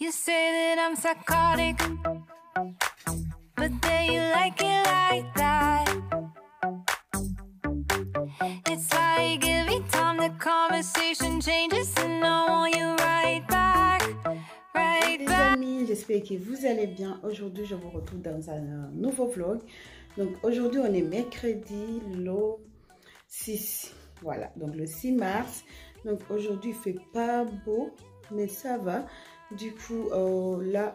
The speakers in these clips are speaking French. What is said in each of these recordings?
You say that I'm psychotic, but then you like it like that. It's like every time the conversation changes and I want you right back, right Les back. amis, j'espère que vous allez bien. Aujourd'hui, je vous retrouve dans un nouveau vlog. Donc aujourd'hui, on est mercredi, le 6. Voilà, donc le 6 mars. Donc aujourd'hui, il fait pas beau, mais ça va. Du coup, là,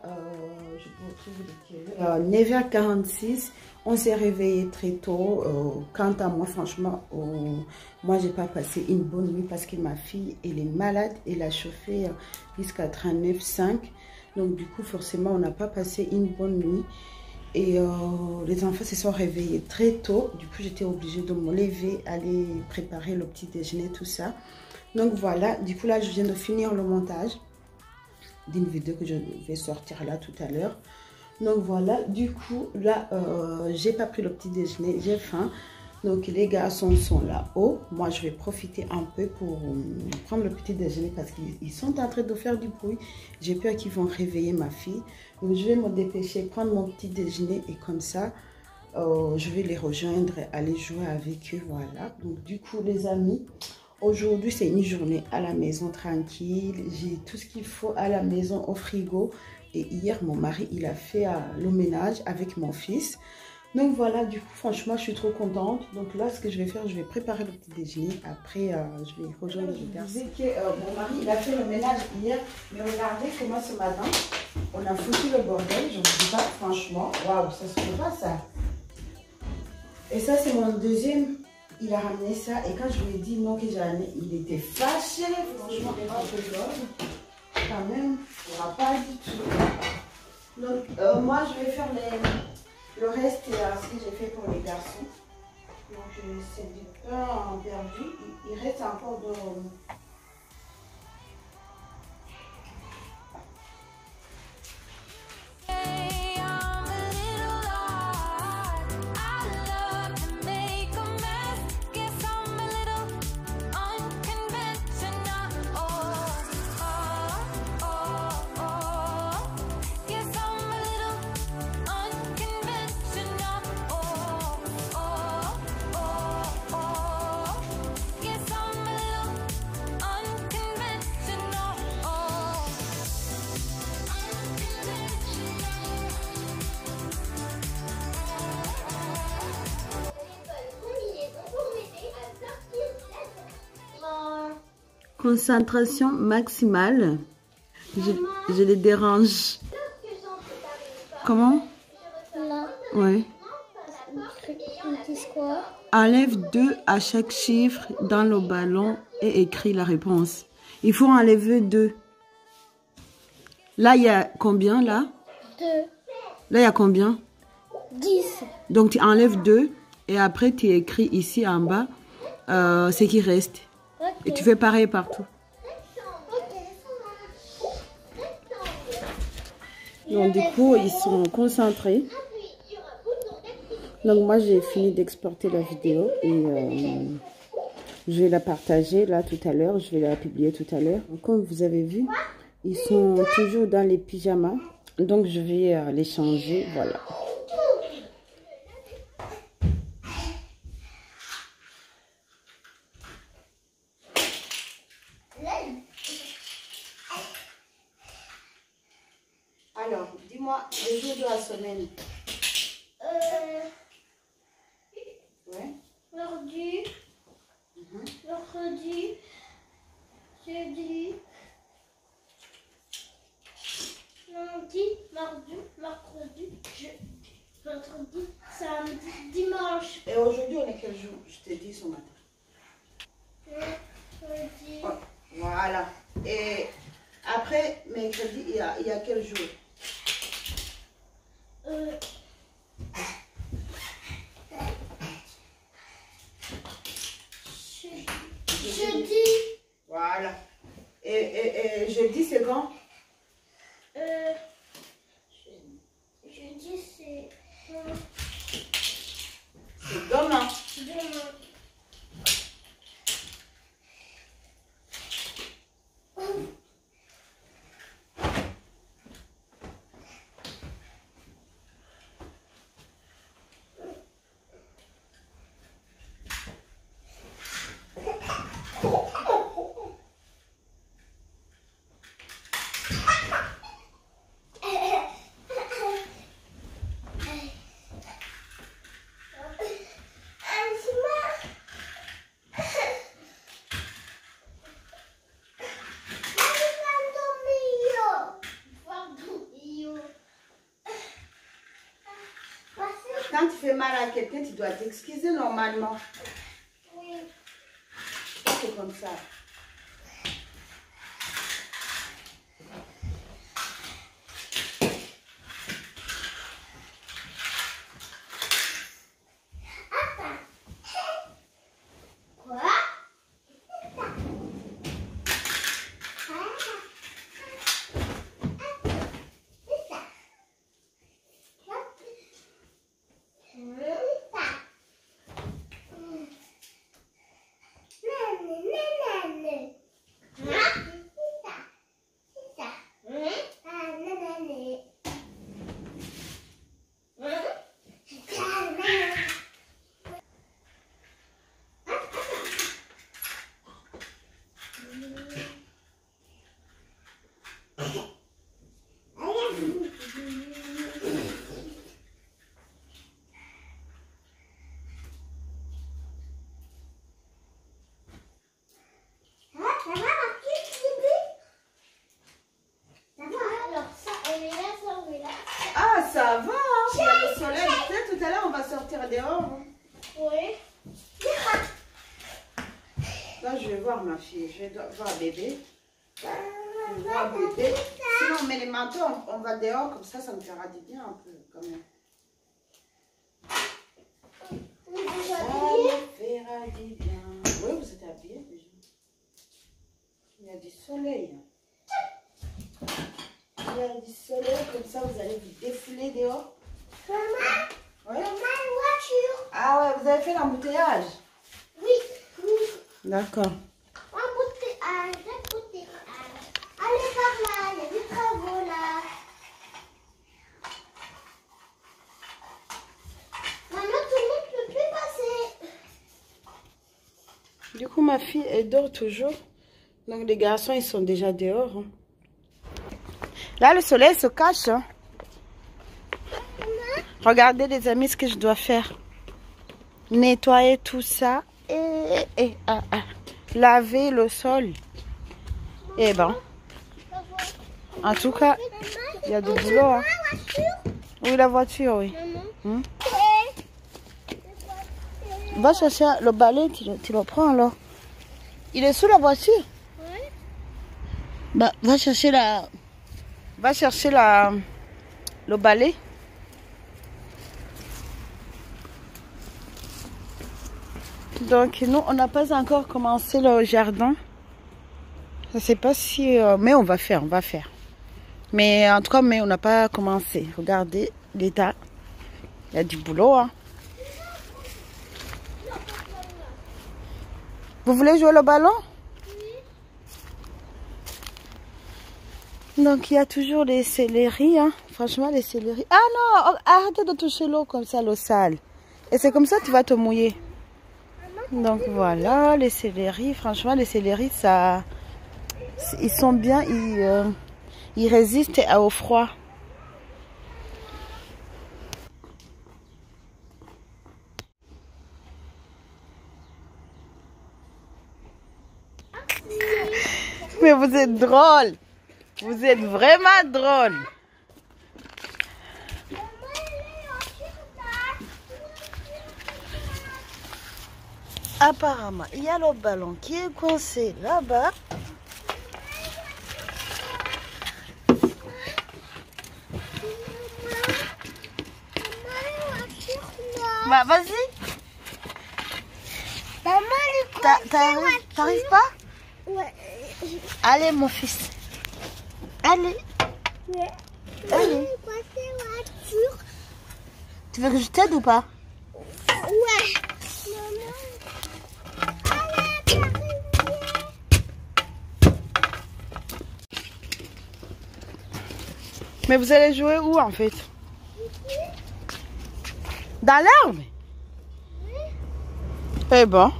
je vous retrouve 9h46. On s'est réveillé très tôt. Quant à moi, franchement, moi, j'ai pas passé une bonne nuit parce que ma fille, elle est malade. Elle a chauffé jusqu'à 39,5. Donc, du coup, forcément, on n'a pas passé une bonne nuit. Et les enfants se sont réveillés très tôt. Du coup, j'étais obligée de me lever, aller préparer le petit déjeuner, tout ça. Donc, voilà. Du coup, là, je viens de finir le montage d'une vidéo que je vais sortir là tout à l'heure. Donc voilà, du coup là j'ai pas pris le petit déjeuner, j'ai faim. Donc les garçons sont là-haut, moi je vais profiter un peu pour prendre le petit déjeuner parce qu'ils sont en train de faire du bruit. J'ai peur qu'ils vont réveiller ma fille, donc je vais me dépêcher, prendre mon petit déjeuner et comme ça je vais les rejoindre, aller jouer avec eux. Voilà, donc du coup les amis, aujourd'hui, c'est une journée à la maison tranquille. J'ai tout ce qu'il faut à la maison au frigo. Et hier, mon mari, il a fait le ménage avec mon fils. Donc voilà, du coup, franchement, je suis trop contente. Donc là, ce que je vais faire, je vais préparer le petit déjeuner. Après, je vais rejoindre les garçons. Je disais que mon mari, il a fait le ménage hier. Mais regardez comment ce matin, on a foutu le bordel. Je ne vous dis pas, franchement. Waouh, ça se fait pas, ça. Et ça, c'est mon deuxième. Il a ramené ça et quand je lui ai dit non que j'ai ramené, il était fâché. Franchement, quand même, il n'aura pas du tout. Donc, moi, je vais faire le reste ce que j'ai fait pour les garçons. Donc, c'est du pain perdu. Il reste encore de... Concentration maximale. Je les dérange. Comment? Là. Oui. Ils disent quoi? Enlève 2 à chaque chiffre dans le ballon et écris la réponse. Il faut enlever 2. Là, il y a combien là? 2. Là, il y a combien? 10. Donc, tu enlèves 2 et après, tu écris ici en bas ce qui reste. Okay. Et tu fais pareil partout. Donc, du coup, ils sont concentrés. Donc, moi, j'ai fini d'exporter la vidéo et je vais la partager là tout à l'heure. Je vais la publier tout à l'heure. Comme vous avez vu, ils sont toujours dans les pyjamas. Donc, je vais les changer. Voilà. Alors, dis-moi les jours de la semaine. Ouais. Mardi, mercredi, jeudi, lundi, mardi, mercredi, jeudi, vendredi, samedi, dimanche. Et aujourd'hui, on est quel jour? Je t'ai dit ce matin. Mercredi. Oh, voilà. Et après, mercredi, il y a quel jour? Jeudi. Voilà. Et jeudi, c'est quand? Jeudi, c'est demain. demain. Quand tu fais mal à quelqu'un, tu dois t'excuser normalement. Oui. C'est comme ça. Ça va, hein? Il y a le soleil. Peut-être tout à l'heure, on va sortir dehors. Hein? Oui. Là, je vais voir ma fille. Je vais voir bébé. Je vais voir bébé. Sinon, on met les manteaux, on va dehors. Comme ça me fera du bien un peu, quand même. Ça me fera du bien. Oui, vous êtes habillés déjà. Il y a du soleil. Il y a du soleil, comme ça vous allez vous défouler dehors. Maman, ouais. maman, une voiture. Ah ouais, vous avez fait l'embouteillage? Oui, oui. D'accord. Embouteillage. Allez par là, il y a des travaux là. Maman, tout le monde ne peut plus passer. Du coup, ma fille, elle dort toujours. Donc les garçons, ils sont déjà dehors. Hein. Là, le soleil se cache. Hein. Regardez, les amis, ce que je dois faire. Nettoyer tout ça. Et laver le sol. Et ben, en tout cas, il y a du boulot. Hein. Oui, la voiture, oui. Va chercher le balai, tu le prends alors. Il est sous la voiture. Oui. Bah, va chercher le balai. Donc nous, on n'a pas encore commencé le jardin. Je ne sais pas si... mais on va faire. Mais en tout cas, on n'a pas commencé. Regardez l'état. Il y a du boulot. Hein. Vous voulez jouer le ballon? Donc, il y a toujours les céleris. Hein. Franchement, les céleris... Ah non! Arrête de toucher l'eau comme ça, l'eau sale. Et c'est comme ça que tu vas te mouiller. Donc, voilà, les céleris. Franchement, les céleris, ça... Ils sont bien, ils résistent au froid. Mais vous êtes drôle. Vous êtes vraiment drôle. Apparemment, il y a le ballon qui est coincé là-bas. Bah, vas-y. Maman, t'arrives pas? Ouais. Allez, mon fils. Allez. Ouais. Allez. Voiture. Tu veux que je t'aide ou pas? Ouais. Maman. Mais vous allez jouer où en fait? Dans l'herbe? Oui. Eh ben.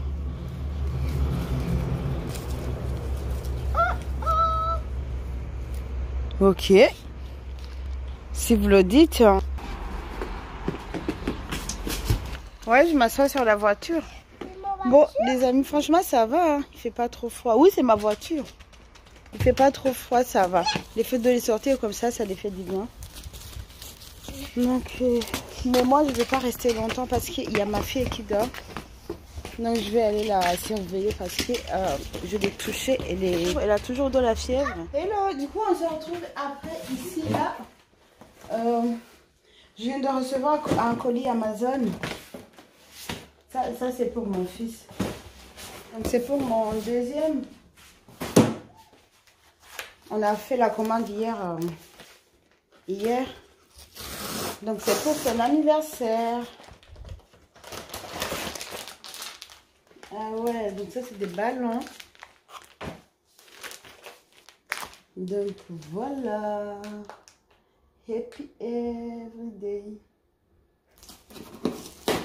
Ok. Si vous le dites. Ouais, je m'assois sur la voiture. Bon, les amis, franchement, ça va. Hein. Il fait pas trop froid. Oui, c'est ma voiture. Il fait pas trop froid, ça va. Les feux de les sortir comme ça les fait du bien. Donc, mais moi, je vais pas rester longtemps parce qu'il y a ma fille qui dort. Donc, je vais aller la surveiller parce que je l'ai touchée. Elle a toujours de la fièvre. Hello, du coup, on se retrouve après ici, là. Je viens de recevoir un colis Amazon. Ça c'est pour mon fils. Donc, c'est pour mon deuxième. On a fait la commande hier. Donc, c'est pour son anniversaire. Ah ouais, donc ça, c'est des ballons. Donc, voilà. Happy Everyday.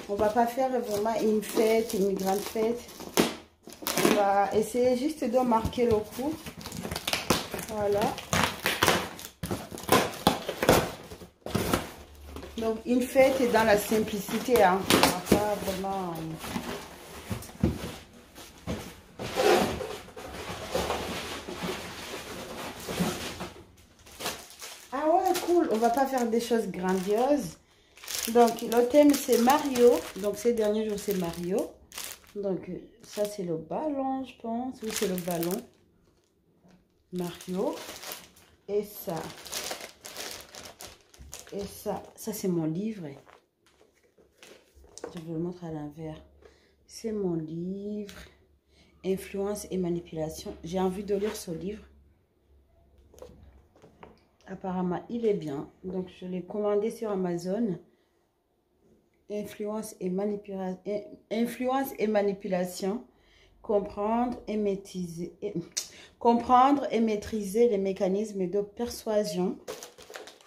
On va pas faire vraiment une fête, une grande fête. On va essayer juste de marquer le coup. Voilà. Donc, une fête est dans la simplicité. Hein. On va pas vraiment... Ah ouais, cool. On va pas faire des choses grandioses. Donc, le thème, c'est Mario. Donc, ces derniers jours, c'est Mario. Donc, ça, c'est le ballon, je pense. Oui, c'est le ballon. Mario. Et ça. Et ça c'est mon livre. Je vous le montre à l'envers. C'est mon livre. Influence et manipulation. J'ai envie de lire ce livre. Apparemment, il est bien. Donc, je l'ai commandé sur Amazon. Influence et manipulation. Comprendre et maîtriser les mécanismes de persuasion.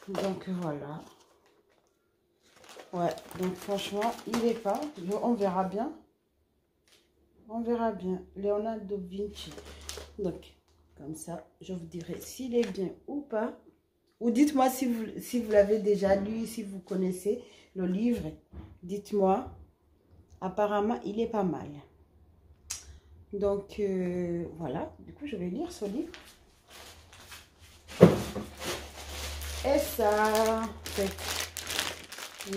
Donc, voilà. Ouais, donc franchement, il est pas. On verra bien. On verra bien. Leonardo da Vinci. Donc, comme ça, je vous dirai s'il est bien ou pas. Ou dites-moi si vous l'avez déjà lu, si vous connaissez le livre. Dites-moi. Apparemment, il est pas mal. Donc, voilà. Du coup, je vais lire ce livre. Et ça,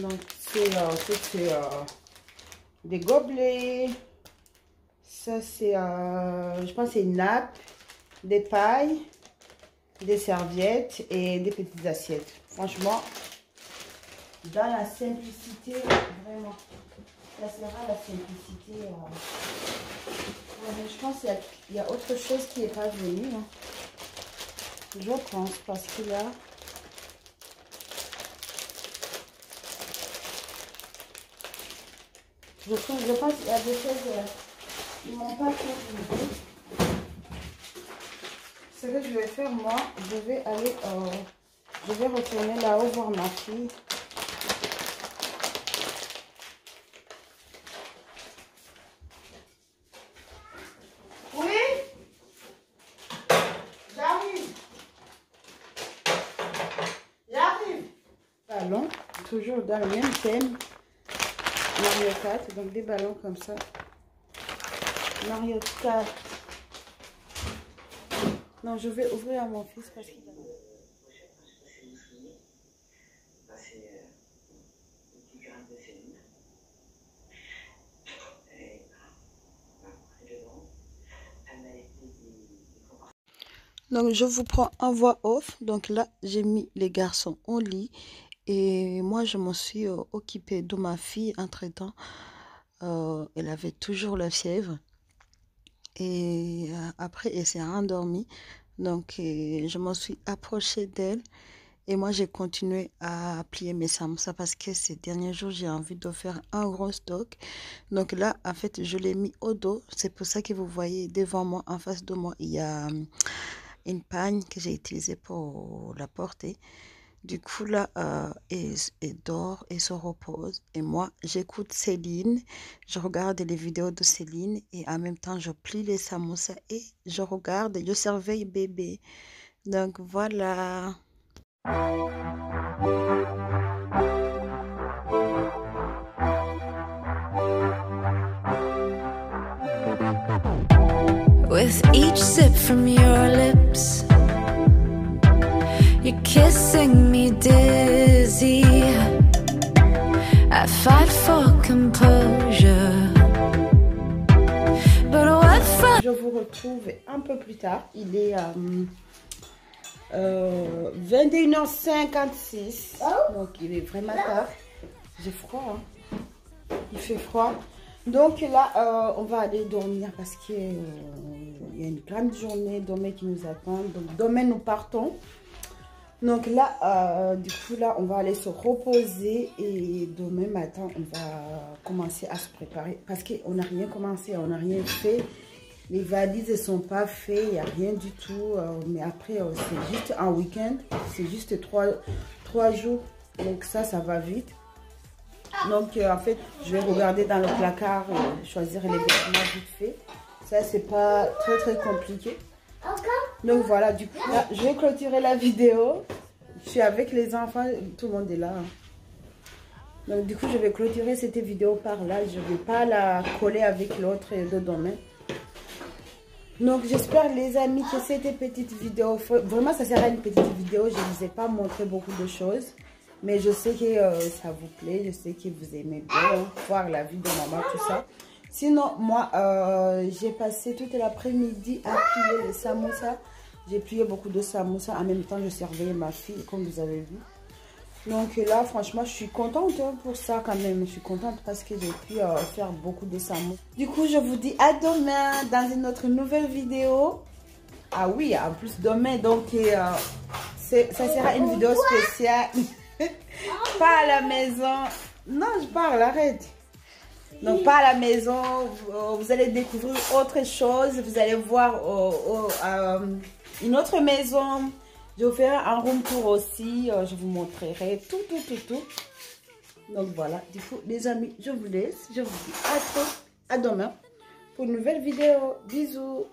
donc, c'est des gobelets. Ça, c'est, je pense, c'est une nappe, des pailles, des serviettes et des petites assiettes. Franchement, dans la simplicité, vraiment, ça sera la simplicité. Je pense qu'il y a autre chose qui n'est pas venu. Hein. Je pense, parce qu'il y a... Je pense qu'il y a des choses qui ne m'ont pas fait. Ce que je vais faire, moi, je vais aller... je vais retourner là-haut voir ma fille. Ballons, toujours dans le même thème. Mario Kart, donc des ballons comme ça. Mario Kart. Non, je vais ouvrir à mon fils parce qu'il a... Donc, je vous prends en voix off. Donc là, j'ai mis les garçons au lit. Et moi, je me suis occupée de ma fille. Entre-temps, elle avait toujours la fièvre. Et après, elle s'est endormie. Donc, je me suis approchée d'elle. Et moi, j'ai continué à plier mes samoussas parce que ces derniers jours, j'ai envie de faire un gros stock. Donc là, en fait, je l'ai mis au dos. C'est pour ça que vous voyez devant moi, en face de moi, il y a une pagne que j'ai utilisée pour la porter. Du coup, là, elle dort et se repose. Et moi, j'écoute Céline. Je regarde les vidéos de Céline. Et en même temps, je plie les samoussas et je regarde, je surveille bébé. Donc voilà. With each sip from your lips, you're kissing me dizzy. I fight for composure, but what fun. Je vous retrouve un peu plus tard. Il est 21h56. Donc il est vraiment tard. J'ai froid. Hein. Il fait froid. Donc là, on va aller dormir parce qu'il y a une grande journée demain qui nous attend. Donc demain, nous partons. Donc là, du coup, là, on va aller se reposer. Et demain matin, on va commencer à se préparer. Parce qu'on n'a rien commencé, on n'a rien fait. Les valises ne sont pas faites, il n'y a rien du tout. Mais après, c'est juste un week-end. C'est juste 3 jours. Donc ça va vite. Donc en fait, je vais regarder dans le placard et choisir les vêtements vite fait. Ça, c'est pas très compliqué. Donc voilà, du coup, là, je vais clôturer la vidéo. Je suis avec les enfants, tout le monde est là. Donc du coup, je vais clôturer cette vidéo par là. Je ne vais pas la coller avec l'autre de demain. Donc j'espère les amis que cette petite vidéo, vraiment ça sera une petite vidéo. Je ne vous ai pas montré beaucoup de choses. Mais je sais que ça vous plaît, je sais que vous aimez bien voir la vie de maman, tout ça. Sinon, moi, j'ai passé toute l'après-midi à plier les samoussas. J'ai plié beaucoup de samoussas. En même temps, je servais ma fille, comme vous avez vu. Donc là, franchement, je suis contente pour ça quand même. Je suis contente parce que j'ai pu faire beaucoup de samoussas. Du coup, je vous dis à demain dans une autre nouvelle vidéo. Ah oui, en plus demain, donc ça sera une vidéo spéciale. Pas à la maison. Non, je parle, arrête. Donc, pas à la maison. Vous allez découvrir autre chose. Vous allez voir une autre maison. Je vous ferai un room tour aussi. Je vous montrerai tout. Donc, voilà. Du coup, les amis, je vous laisse. Je vous dis à demain pour une nouvelle vidéo. Bisous.